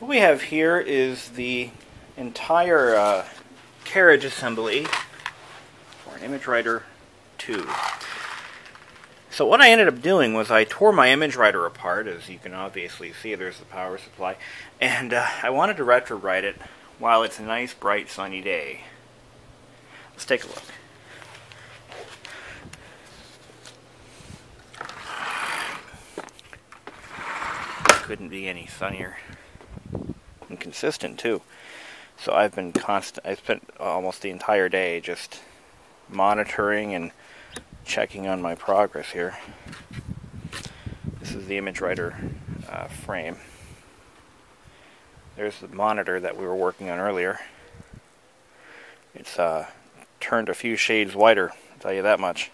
What we have here is the entire carriage assembly for an ImageWriter 2. So what I ended up doing was I tore my ImageWriter apart. As you can obviously see, there's the power supply, and I wanted to retrobrite it while it's a nice bright sunny day. Let's take a look. Couldn't be any sunnier and consistent too. So I spent almost the entire day just monitoring and checking on my progress here. This is the ImageWriter frame. There's the monitor that we were working on earlier. It's turned a few shades whiter, I'll tell you that much.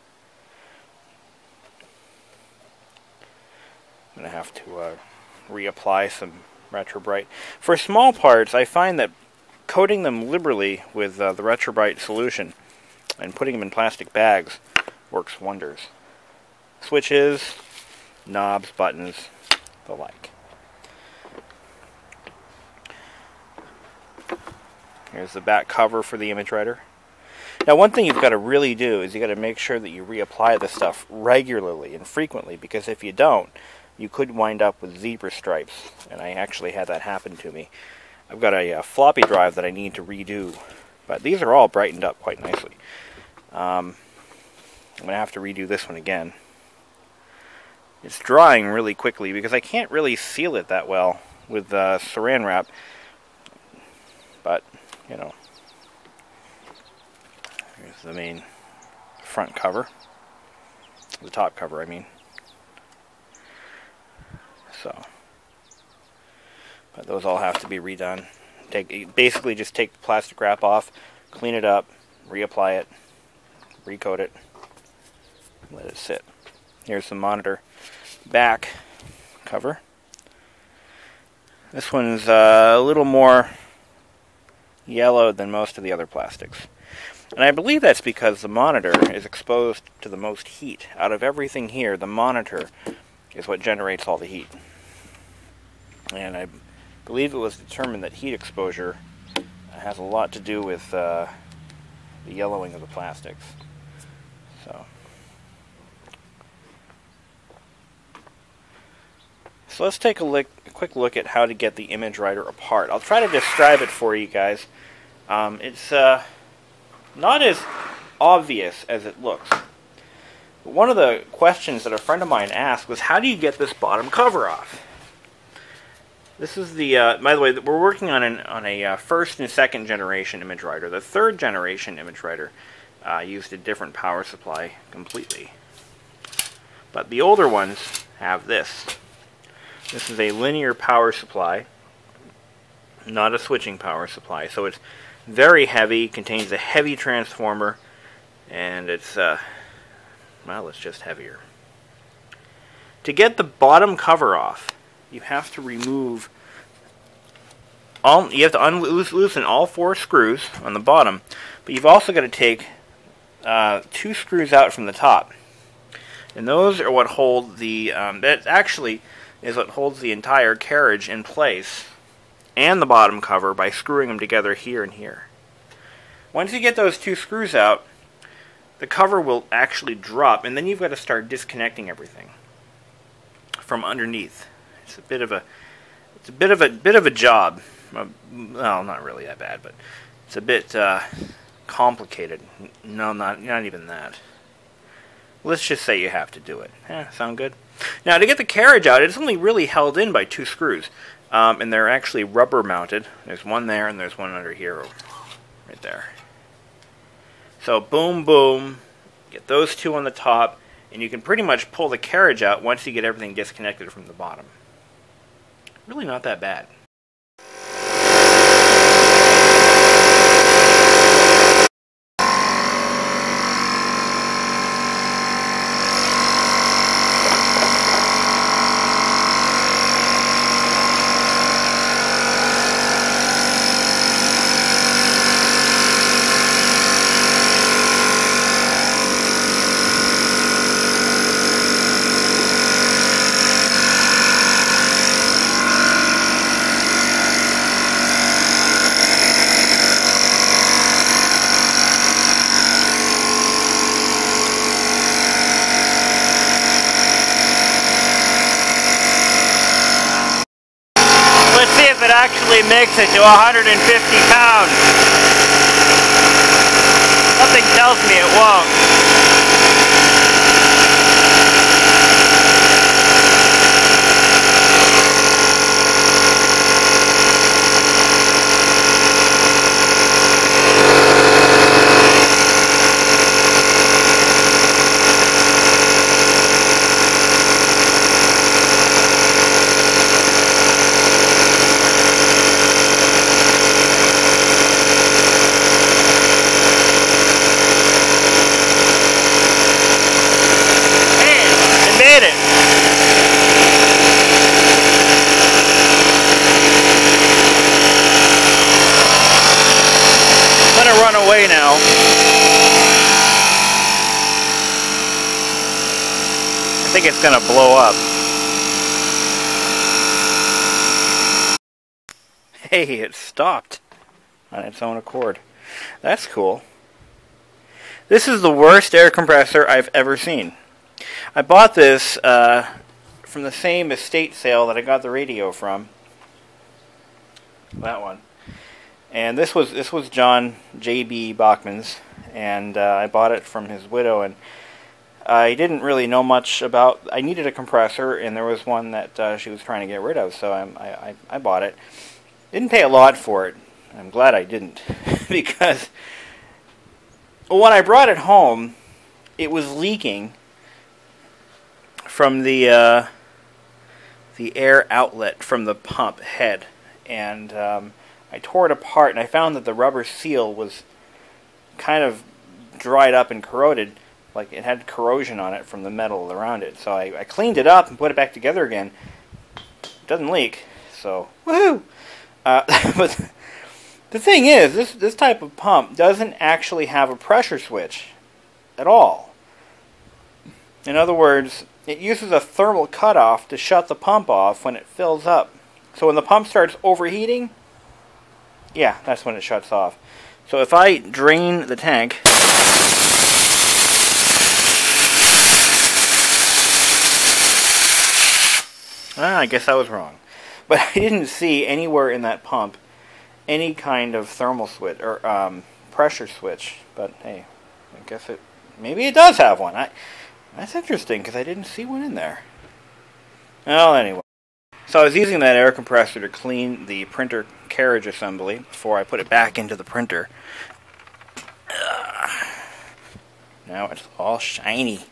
I'm going to have to reapply some RETR0BRITE. For small parts, I find that coating them liberally with the RETR0BRITE solution and putting them in plastic bags works wonders. Switches, knobs, buttons, the like. Here's the back cover for the ImageWriter. Now, one thing you've got to really do is you've got to make sure that you reapply this stuff regularly and frequently, because if you don't, you could wind up with zebra stripes, and I actually had that happen to me. I've got a floppy drive that I need to redo, but these are all brightened up quite nicely. I'm going to have to redo this one again. It's drying really quickly because I can't really seal it that well with saran wrap, but, you know, here's the main front cover, the top cover, I mean. So, but those all have to be redone. Basically just take the plastic wrap off, clean it up, reapply it, recoat it, let it sit. Here's the monitor back cover. This one's a little more yellow than most of the other plastics. And I believe that's because the monitor is exposed to the most heat. Out of everything here, the monitor is what generates all the heat. And I believe it was determined that heat exposure has a lot to do with the yellowing of the plastics. So let's take a quick look at how to get the ImageWriter apart. I'll try to describe it for you guys. It's not as obvious as it looks. But one of the questions that a friend of mine asked was, how do you get this bottom cover off? This is the, by the way, we're working on a first and second generation ImageWriter. The third generation ImageWriter used a different power supply completely. But the older ones have this. This is a linear power supply, not a switching power supply. So it's very heavy, contains a heavy transformer, and it's, well, it's just heavier. To get the bottom cover off, you have to remove you have to loosen all 4 screws on the bottom, but you've also got to take 2 screws out from the top, and those are what hold the that actually is what holds the entire carriage in place and the bottom cover by screwing them together here and here. Once you get those 2 screws out, the cover will actually drop, and then you've got to start disconnecting everything from underneath. It's a bit of a job. Well, not really that bad, but it's a bit complicated. No, not even that. Let's just say you have to do it. Sound good? Now, to get the carriage out, it's only really held in by 2 screws, and they're actually rubber mounted. There's one there, and there's one under here, right there. So, boom, boom. Get those 2 on the top, and you can pretty much pull the carriage out once you get everything disconnected from the bottom. Really not that bad. see if it actually makes it to 150 pounds. Something tells me it won't. Run away now. I think it's gonna blow up. Hey, it stopped on its own accord. That's cool. This is the worst air compressor I've ever seen. I bought this from the same estate sale that I got the radio from. That one. And this was John J.B. Bachman's, and I bought it from his widow, and I didn't really know much about. I needed a compressor, and there was one that she was trying to get rid of, so I bought it. Didn't pay a lot for it. I'm glad I didn't, because when I brought it home, it was leaking from the air outlet from the pump head, and I tore it apart, and I found that the rubber seal was kind of dried up and corroded, like it had corrosion on it from the metal around it. So I cleaned it up and put it back together again. It doesn't leak, so woohoo! But the thing is, this type of pump doesn't actually have a pressure switch at all. In other words, it uses a thermal cutoff to shut the pump off when it fills up. So when the pump starts overheating, yeah, that's when it shuts off. So if I drain the tank, I guess I was wrong. But I didn't see anywhere in that pump any kind of thermal switch or pressure switch. But hey, I guess maybe it does have one. That's interesting because I didn't see one in there. Well, anyway. So I was using that air compressor to clean the printer carriage assembly before I put it back into the printer. Now it's all shiny.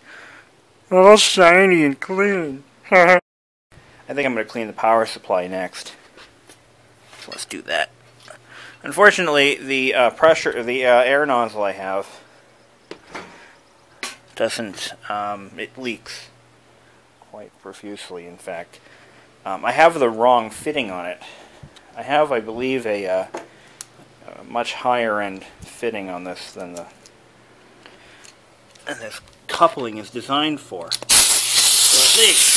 All shiny and clean. I think I'm going to clean the power supply next. So let's do that. Unfortunately, the air nozzle I have doesn't, it leaks quite profusely, in fact. I have the wrong fitting on it. I have, I believe, a much higher end fitting on this than this coupling is designed for. So let's see.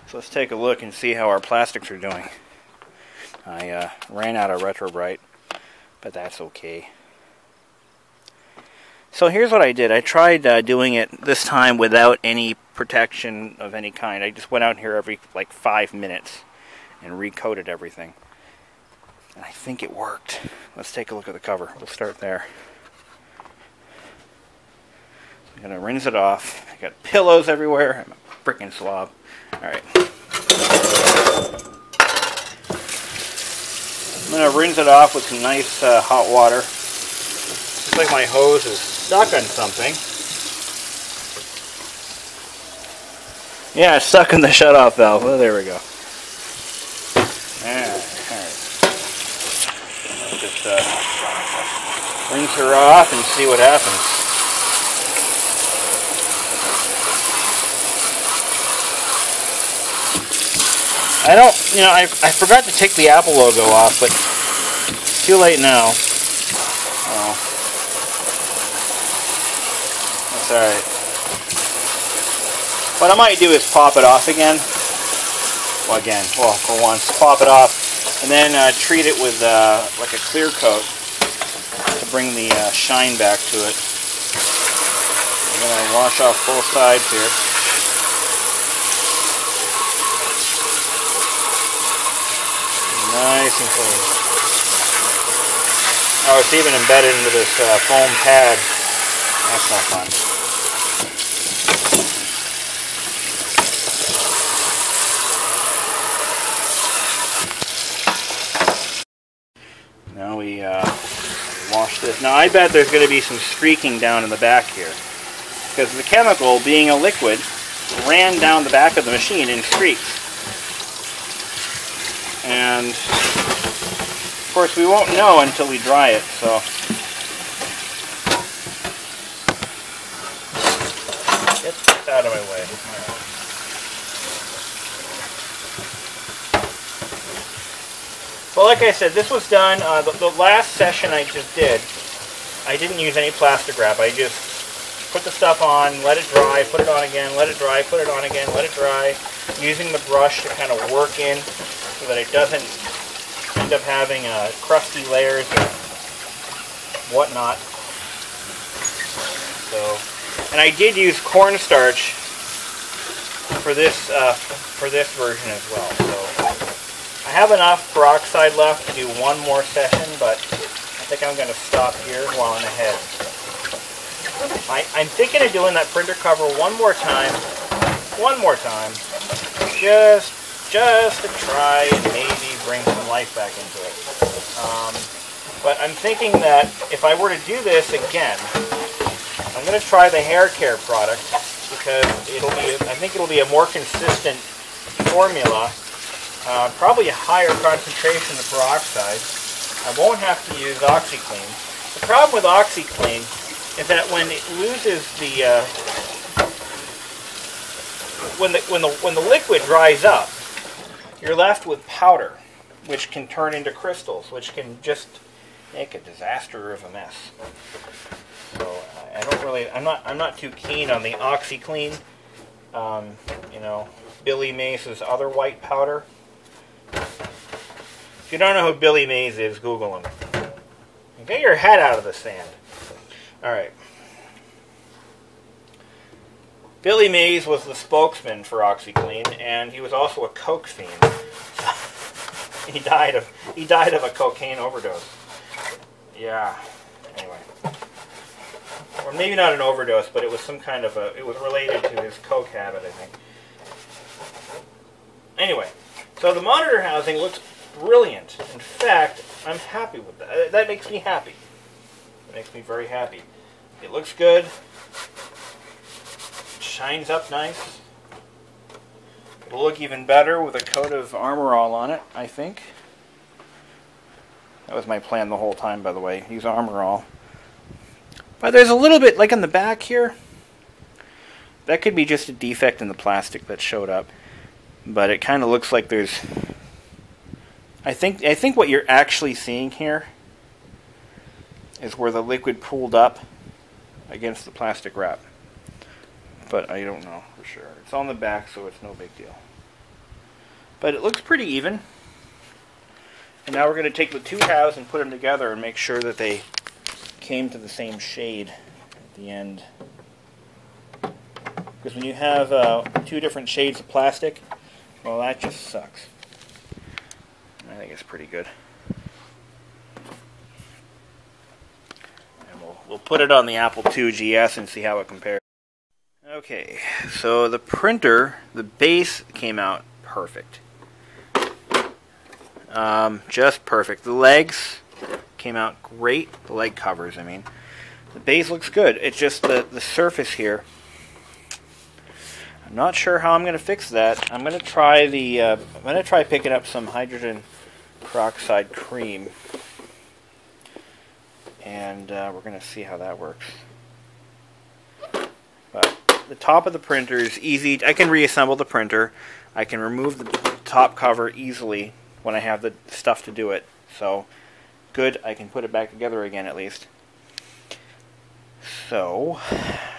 So let's take a look and see how our plastics are doing. I ran out of RETR0BRITE, but that's okay. So here's what I did. I tried doing it this time without any protection of any kind. I just went out here every like 5 minutes and recoated everything. And I think it worked. Let's take a look at the cover. We'll start there. I'm going to rinse it off. I got pillows everywhere. I'm a freaking slob. Alright. I'm going to rinse it off with some nice hot water. Looks like my hose is stuck on something. Yeah, it's stuck in the shutoff valve. Oh, there we go. Alright. I'll just rinse her off and see what happens. I don't, you know, I forgot to take the Apple logo off, but it's too late now. Oh. That's alright. What I might do is pop it off again. Well, for once, pop it off, and then treat it with like a clear coat to bring the shine back to it. I'm going to wash off both sides here. Nice and clean. Oh, it's even embedded into this foam pad. That's not fun. Now we wash this. Now I bet there's going to be some streaking down in the back here, because the chemical, being a liquid, ran down the back of the machine in streaks. And of course we won't know until we dry it, so get this out of my way. Well, like I said, this was done, the last session I just did, I didn't use any plastic wrap. I just put the stuff on, let it dry, put it on again, let it dry, put it on again, let it dry, using the brush to kind of work in so that it doesn't end up having crusty layers or whatnot. So, and I did use cornstarch for this version as well. So I have enough peroxide left to do one more session, but I think I'm going to stop here while I'm ahead. I'm thinking of doing that printer cover one more time, just to try and maybe bring some life back into it. But I'm thinking that if I were to do this again, I'm going to try the hair care product, because I think it'll be a more consistent formula, probably a higher concentration of peroxide. I won't have to use OxyClean. The problem with OxyClean is that when it loses the when the liquid dries up, you're left with powder, which can turn into crystals, which can just make a disaster of a mess. So I'm not too keen on the OxyClean. You know, Billy Mays' other white powder. If you don't know who Billy Mays is, Google him. Get your head out of the sand. All right. Billy Mays was the spokesman for OxyClean, and he was also a coke fiend. he died of a cocaine overdose. Yeah. Anyway, or maybe not an overdose, but it was some kind of it was related to his coke habit, I think. Anyway, so the monitor housing looks brilliant. In fact, I'm happy with that. That makes me happy. It makes me very happy. It looks good. Shines up nice. It'll look even better with a coat of M0AR on it, I think. That was my plan the whole time, by the way. Use M0AR. But there's a little bit, like on the back here, that could be just a defect in the plastic that showed up. But it kind of looks like there's... I think what you're actually seeing here is where the liquid pooled up against the plastic wrap. But I don't know for sure. It's on the back, so it's no big deal. But it looks pretty even. And now we're going to take the two halves and put them together and make sure that they came to the same shade at the end. Because when you have two different shades of plastic, well, that just sucks. I think it's pretty good. And we'll put it on the Apple IIGS and see how it compares. Okay, so the printer, the base came out perfect. Just perfect. The legs came out great. The leg covers, I mean. The base looks good. It's just the surface here. I'm not sure how I'm going to fix that. I'm going to try picking up some hydrogen peroxide cream, and we're going to see how that works. But the top of the printer is easy. I can reassemble the printer. I can remove the top cover easily when I have the stuff to do it. So, good. I can put it back together again at least. So,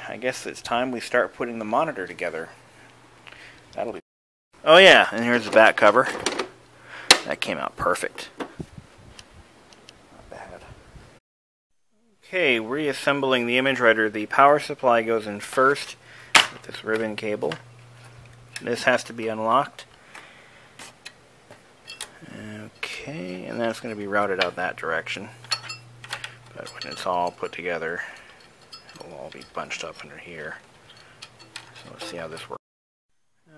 I guess it's time we start putting the monitor together. That'll be... Oh yeah, and here's the back cover. That came out perfect. Not bad. Okay, reassembling the ImageWriter. The power supply goes in first with this ribbon cable. This has to be unlocked. Okay, and that's going to be routed out that direction. But when it's all put together, it'll all be bunched up under here. So let's see how this works.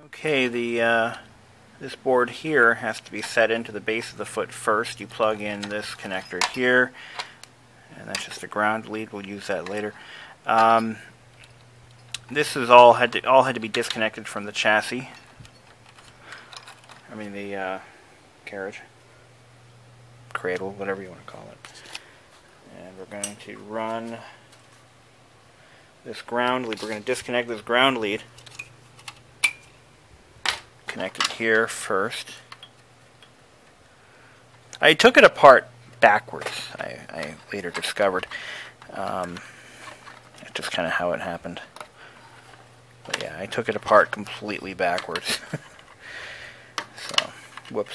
Okay, this board here has to be set into the base of the foot first. You plug in this connector here, and that's just a ground lead. We'll use that later. This is all had to be disconnected from the chassis. I mean the carriage, cradle, whatever you want to call it. And we're going to run this ground lead. We're going to disconnect this ground lead. Connect it here first. I took it apart backwards. I later discovered. That's just kind of how it happened. But yeah, I took it apart completely backwards. So, whoops.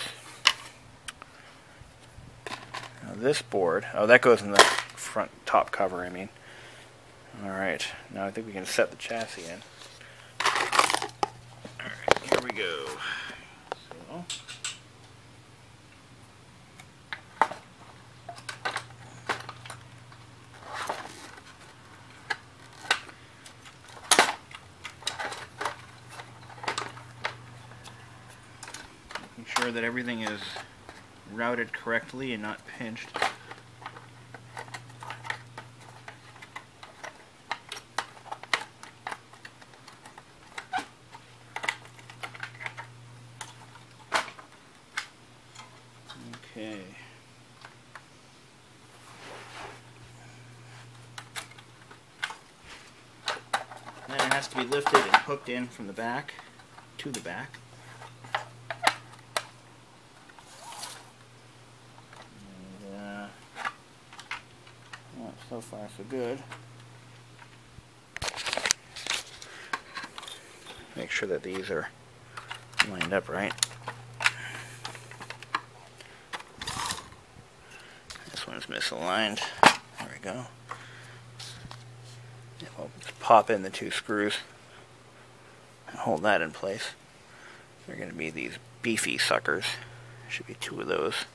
Now this board, oh, that goes in the front top cover, I mean. Alright, now I think we can set the chassis in. Alright, here we go. So, making sure that everything is routed correctly and not pinched. Okay. Then it has to be lifted and hooked in from the back to the back. And, well, so far so good. Make sure that these are lined up right. One's misaligned. There we go. And we'll just pop in the two screws and hold that in place. They're going to be these beefy suckers. Should be two of those.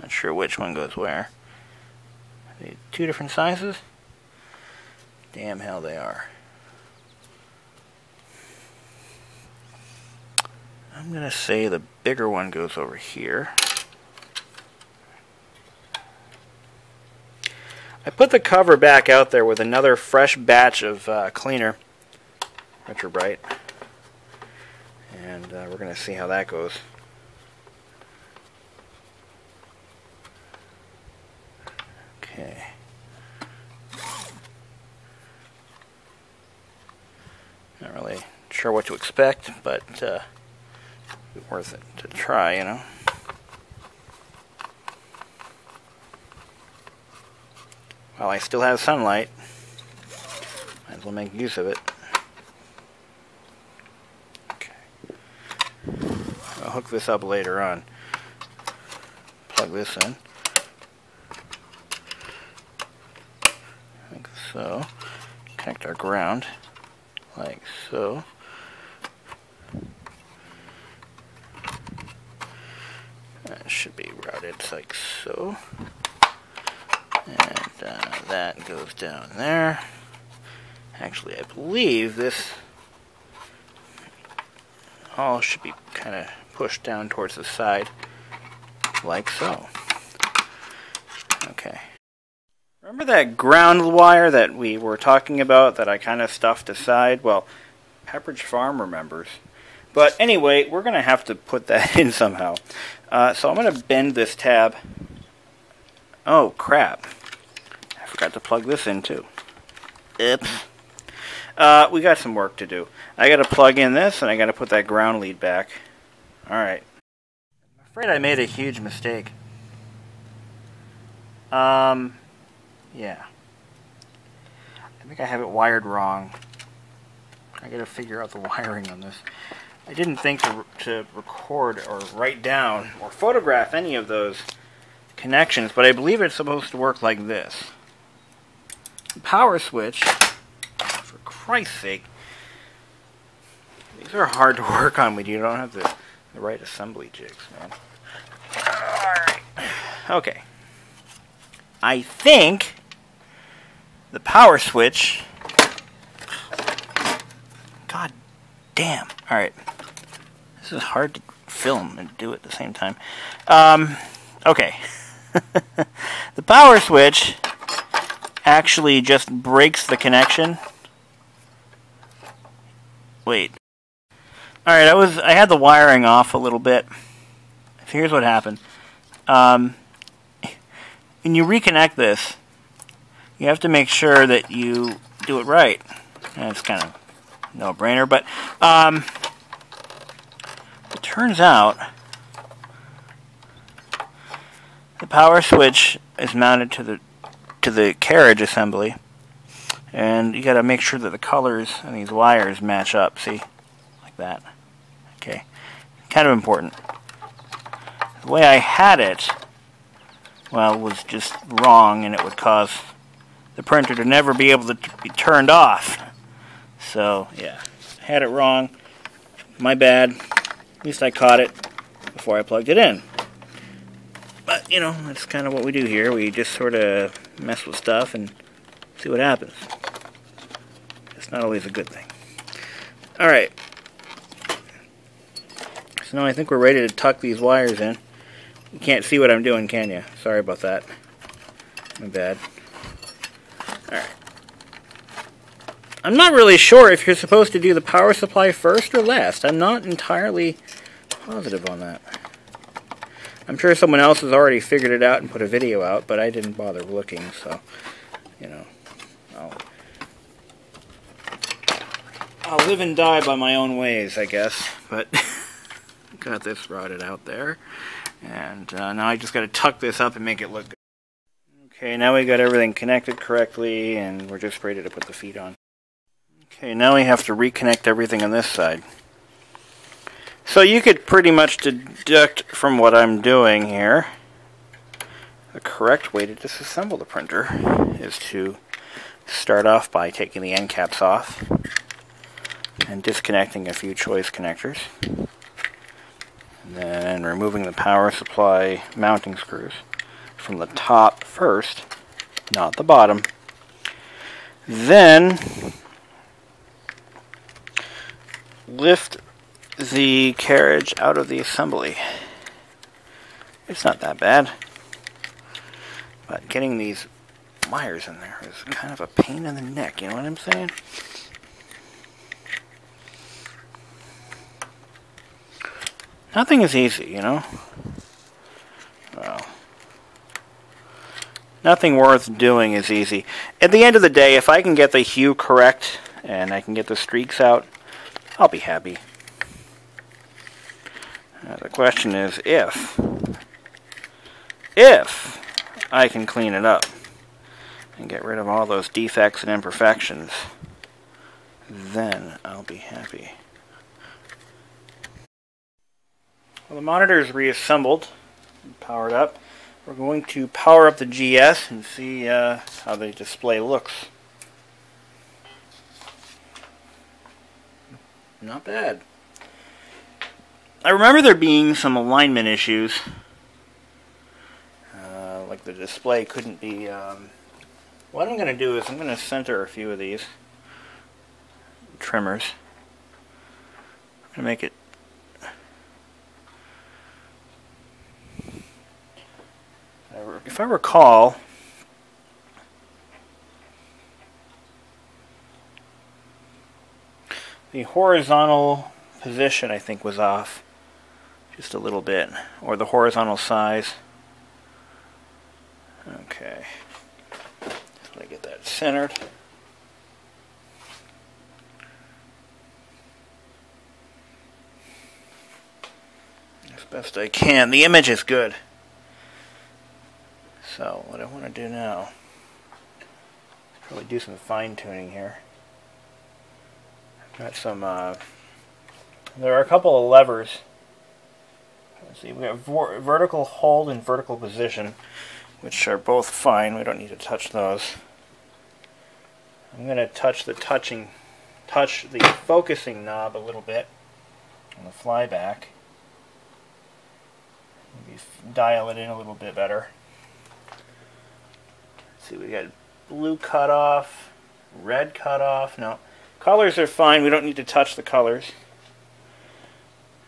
Not sure which one goes where. Are they two different sizes? Damn hell they are. I'm going to say the bigger one goes over here. I put the cover back out there with another fresh batch of cleaner, RETR0BRITE, and we're going to see how that goes. Okay. Not really sure what to expect, but worth it to try, you know. While I still have sunlight, might as well make use of it. Okay. I'll hook this up later on. Plug this in. Like so. Connect our ground. Like so. That should be routed like so. And that goes down there. Actually, I believe this all should be kind of pushed down towards the side, like so. Okay. Remember that ground wire that we were talking about that I kind of stuffed aside? Well, Pepperidge Farm remembers. But anyway, we're going to have to put that in somehow. So I'm going to bend this tab. Oh, crap. I forgot to plug this in, too. Oops. We got some work to do. I got to plug in this, and I got to put that ground lead back. Alright. I'm afraid I made a huge mistake. Yeah. I think I have it wired wrong. I got to figure out the wiring on this. I didn't think to record or write down or photograph any of those connections, but I believe it's supposed to work like this. The power switch, for Christ's sake, these are hard to work on when you don't have the right assembly jigs, man. Alright. Okay. I think the power switch... God damn. Alright. This is hard to film and do at the same time. Okay. The power switch actually just breaks the connection. Wait. Alright, I had the wiring off a little bit. Here's what happened. When you reconnect this, you have to make sure that you do it right. And it's kind of no-brainer, but it turns out the power switch is mounted to the carriage assembly, and you got to make sure that the colors on these wires match up. See, like that. Okay, kind of important. The way I had it, well, was just wrong, and it would cause the printer to never be able to be turned off. So, yeah, I had it wrong. My bad. At least I caught it before I plugged it in. But, you know, that's kind of what we do here. We just sort of mess with stuff and see what happens. It's not always a good thing. Alright. So now I think we're ready to tuck these wires in. You can't see what I'm doing, can you? Sorry about that. My bad. Alright. I'm not really sure if you're supposed to do the power supply first or last. I'm not entirely positive on that. I'm sure someone else has already figured it out and put a video out, but I didn't bother looking, so, you know, I'll live and die by my own ways, I guess. But got this routed out there, and now I just got to tuck this up and make it look good. Okay, now we got everything connected correctly, and we're just ready to put the feet on. Okay, now we have to reconnect everything on this side. So you could pretty much deduct from what I'm doing here, the correct way to disassemble the printer is to start off by taking the end caps off and disconnecting a few choice connectors, and then removing the power supply mounting screws from the top first, not the bottom. Then lift the carriage out of the assembly. It's not that bad, but getting these wires in there is kind of a pain in the neck, you know what I'm saying? Nothing is easy, you know? Well, nothing worth doing is easy. At the end of the day, if I can get the hue correct and I can get the streaks out, I'll be happy. The question is if I can clean it up and get rid of all those defects and imperfections, then I'll be happy. Well, the monitor is reassembled and powered up. We're going to power up the GS and see how the display looks. Not bad. I remember there being some alignment issues. Like the display couldn't be... what I'm going to do is I'm going to center a few of these trimmers. I'm going to make it... If I recall, the horizontal position I think was off just a little bit, or the horizontal size. Okay, let me get that centered. As best I can. The image is good. So what I want to do now, probably do some fine tuning here. I've got some, there are a couple of levers. Let's see, we have vertical hold and vertical position, which are both fine. We don't need to touch those. I'm going to touch the focusing knob a little bit on the flyback. Maybe dial it in a little bit better. Let's see, we got blue cutoff, red cutoff. No, colors are fine. We don't need to touch the colors.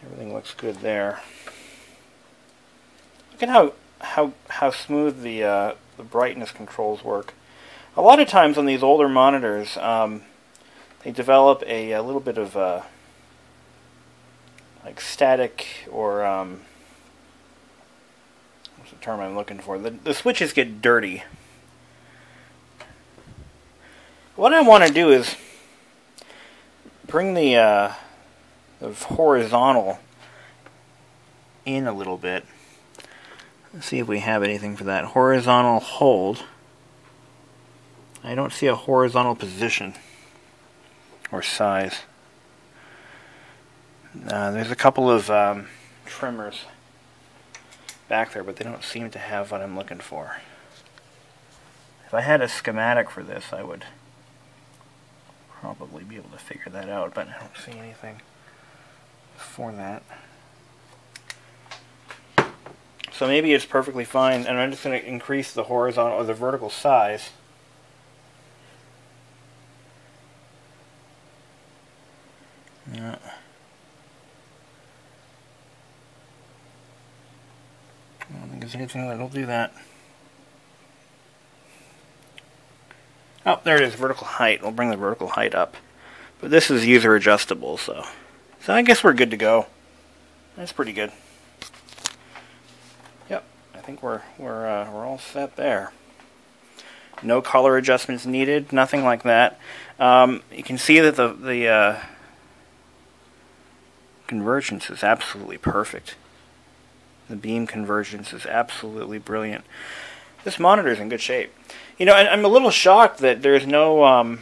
Everything looks good there. Look at how smooth the brightness controls work. A lot of times on these older monitors, they develop a little bit of like static, or what's the term I'm looking for? The switches get dirty. What I want to do is bring the horizontal in a little bit. Let's see if we have anything for that. Horizontal hold. I don't see a horizontal position or size. There's a couple of trimmers back there, but they don't seem to have what I'm looking for. If I had a schematic for this, I would probably be able to figure that out, but I don't see anything for that. So maybe it's perfectly fine, and I'm just going to increase the horizontal or the vertical size. Yeah. I don't think there's anything that'll do that. Oh, there it is, vertical height. We'll bring the vertical height up. But this is user adjustable, so I guess we're good to go. That's pretty good. Yep, I think we're all set there. No color adjustments needed, nothing like that. You can see that the convergence is absolutely perfect. The beam convergence is absolutely brilliant. This monitor is in good shape. You know, I'm a little shocked that there's no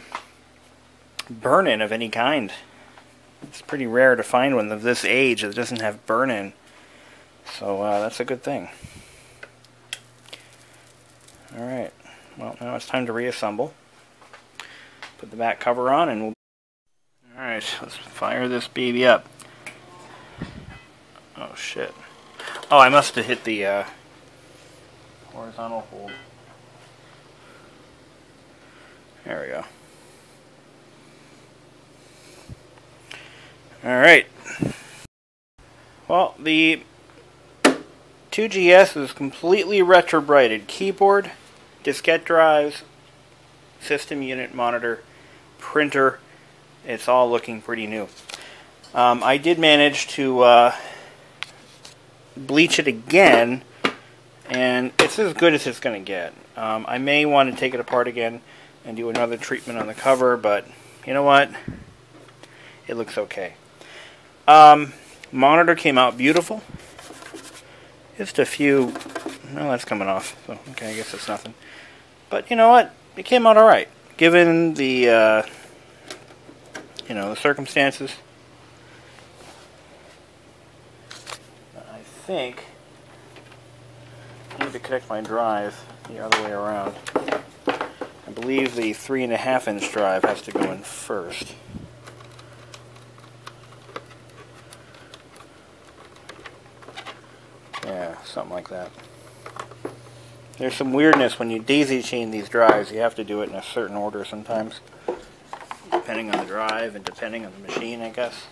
burn-in of any kind. It's pretty rare to find one of this age that doesn't have burn-in. So that's a good thing. Alright, well, now it's time to reassemble. Put the back cover on and we'll... Alright, let's fire this baby up. Oh shit. Oh, I must have hit the horizontal hold. There we go. Alright. Well, the 2GS is completely retrobrighted. Keyboard, diskette drives, system unit, monitor, printer. It's all looking pretty new. I did manage to bleach it again, and it's as good as it's going to get. I may want to take it apart again and do another treatment on the cover, but you know what? It looks okay. Monitor came out beautiful. Just a few... No, that's coming off. So, okay, I guess it's nothing. But you know what? It came out alright. Given the, you know, the circumstances. I think I need to connect my drive the other way around. I believe the 3.5-inch drive has to go in first. Yeah, something like that. There's some weirdness when you daisy chain these drives. You have to do it in a certain order sometimes, depending on the drive and depending on the machine, I guess.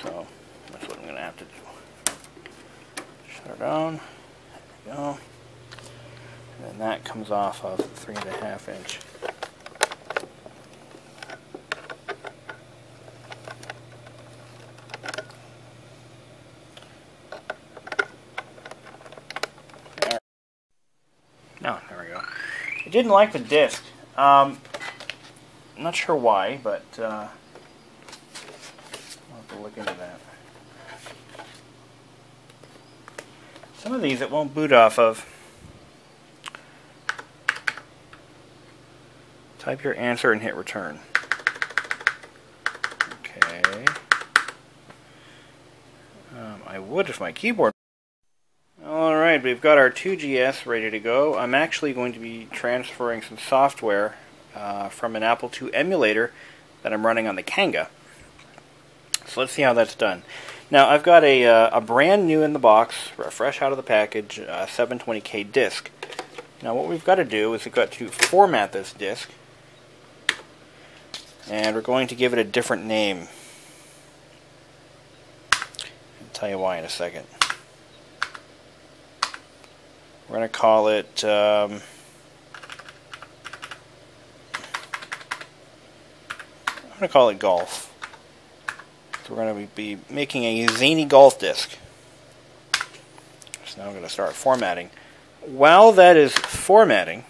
So that's what I'm going to have to do. Shut it on. There we go. And then that comes off of the 3.5-inch. No, there we go. I didn't like the disc. I'm not sure why, but I'll have to look into that. Some of these it won't boot off of. Type your answer and hit return. Okay. I wood if my keyboard. Alright, we've got our 2GS ready to go. I'm actually going to be transferring some software from an Apple II emulator that I'm running on the Kanga. So let's see how that's done. Now I've got a brand new in the box, fresh out of the package, 720K disc. Now what we've got to do is we've got to format this disc, and we're going to give it a different name. I'll tell you why in a second. We're going to call it I'm going to call it Golf. So we're going to be making a zany golf disc. So now I'm going to start formatting. While that is formatting,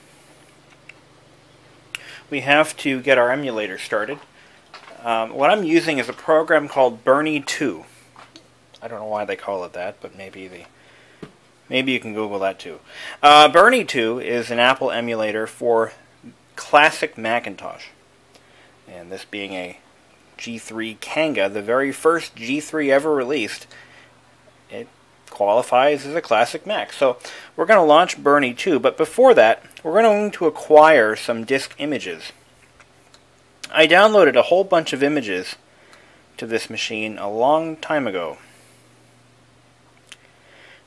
we have to get our emulator started. What I'm using is a program called Bernie 2. I don't know why they call it that, but maybe you can Google that too. Bernie 2 is an Apple emulator for classic Macintosh. And this being a G3 Kanga, the very first G3 ever released, it qualifies as a classic Mac. So we're going to launch Bernie 2, but before that, we're going to acquire some disk images. I downloaded a whole bunch of images to this machine a long time ago.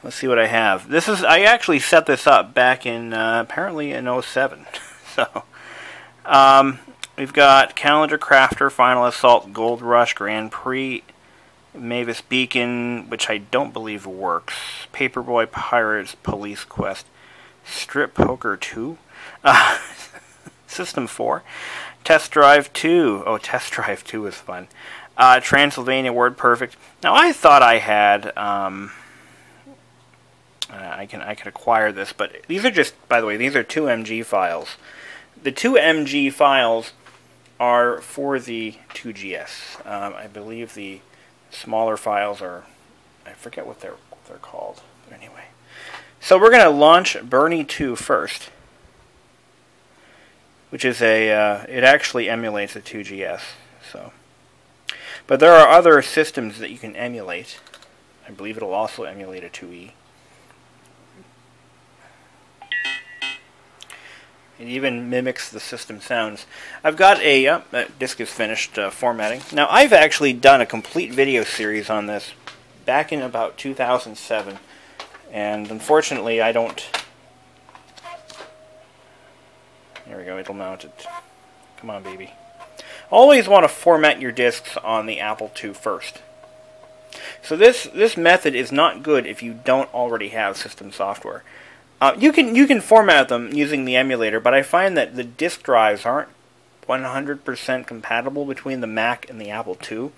Let's see what I have. I actually set this up back in apparently in 07. So we've got Calendar Crafter, Final Assault, Gold Rush, Grand Prix, Mavis Beacon, which I don't believe works, Paperboy Pirates, Police Quest, Strip Poker 2, System 4, Test Drive 2. Oh, Test Drive 2 is fun. Transylvania WordPerfect. Now I thought I had I can acquire this, but these are just, by the way, these are 2MG files. The 2MG files are for the 2GS. I believe the smaller files are, I forget what they're called, but anyway. So we're going to launch Bernie 2 first, which is it actually emulates a 2GS. So, but there are other systems that you can emulate. I believe it'll also emulate a 2E. It even mimics the system sounds. I've got that disk is finished formatting. Now, I've actually done a complete video series on this back in about 2007, and unfortunately I don't... There we go, it'll mount it. Come on, baby. Always want to format your disks on the Apple II first. So this method is not good if you don't already have system software. You can format them using the emulator, but I find that the disk drives aren't 100% compatible between the Mac and the Apple II.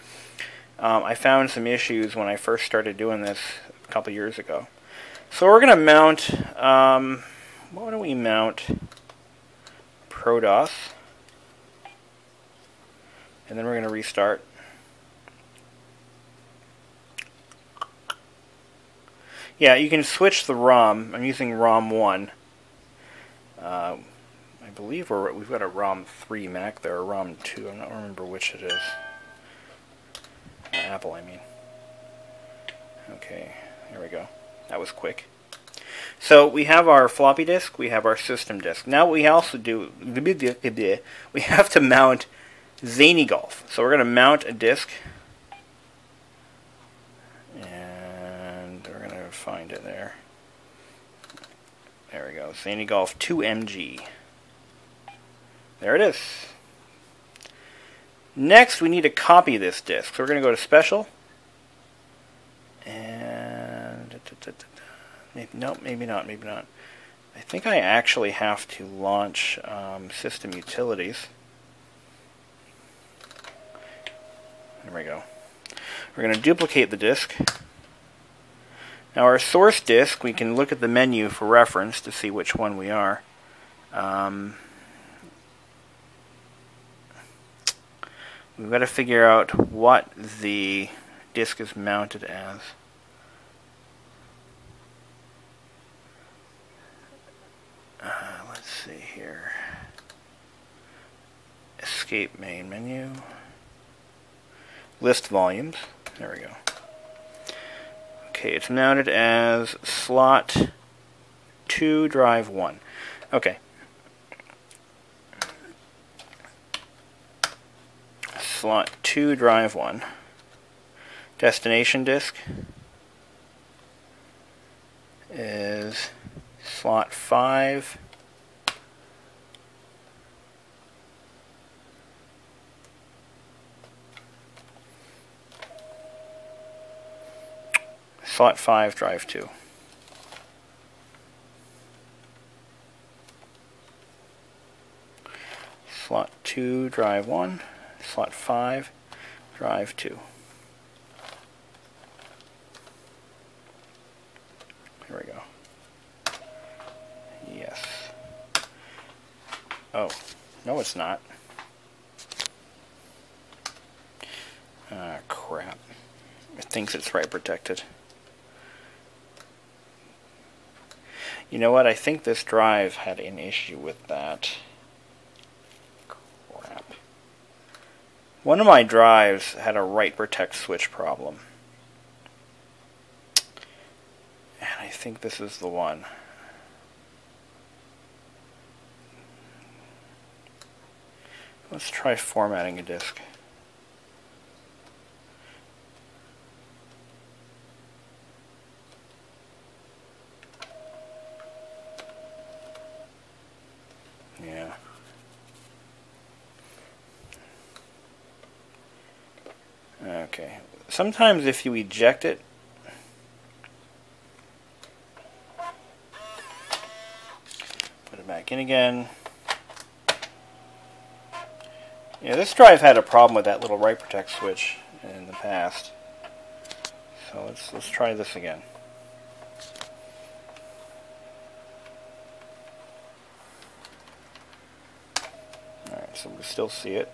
I found some issues when I first started doing this a couple years ago. So we're going to mount, why don't we mount ProDOS, and then we're going to restart. Yeah, you can switch the ROM. I'm using ROM 1. I believe we've got a ROM 3 Mac there, or ROM 2. I'm not remember which it is. Apple, I mean. Okay, there we go. That was quick. So we have our floppy disk, we have our system disk. Now we also do, we have to mount Zany Golf. So we're going to mount a disk. Find it there. There we go. Zany Golf 2MG. There it is. Next, we need to copy this disk. So we're going to go to Special. And... Nope, maybe not, maybe not. I think I actually have to launch System Utilities. There we go. We're going to duplicate the disk. Now our source disk, we can look at the menu for reference to see which one we are. We've got to figure out what the disk is mounted as. Let's see here. Escape main menu. List volumes. There we go. Okay, it's mounted as slot 2, drive 1. Okay. Slot 2, drive 1. Destination disk is slot 5. Slot 5, drive 2. Slot 2, drive 1. Slot 5, drive 2. Here we go. Yes. Oh, no it's not. Ah, crap. It thinks it's write protected. You know what? I think this drive had an issue with that. Crap. One of my drives had a write protect switch problem. And I think this is the one. Let's try formatting a disk. Yeah. Okay. Sometimes if you eject it, put it back in again. Yeah, this drive had a problem with that little write protect switch in the past. So let's try this again. Alright, so we still see it.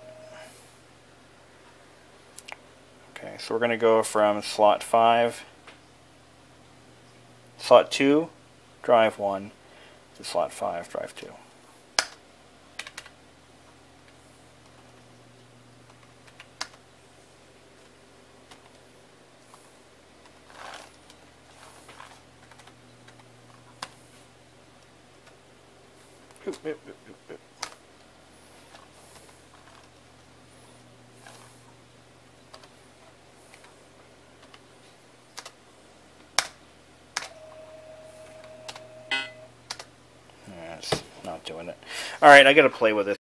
Okay, so we're going to go from slot 5, slot 2, drive 1, to slot 5, drive 2. Oop, oop, oop, oop, oop. It's not doing it. Alright, I gotta play with it.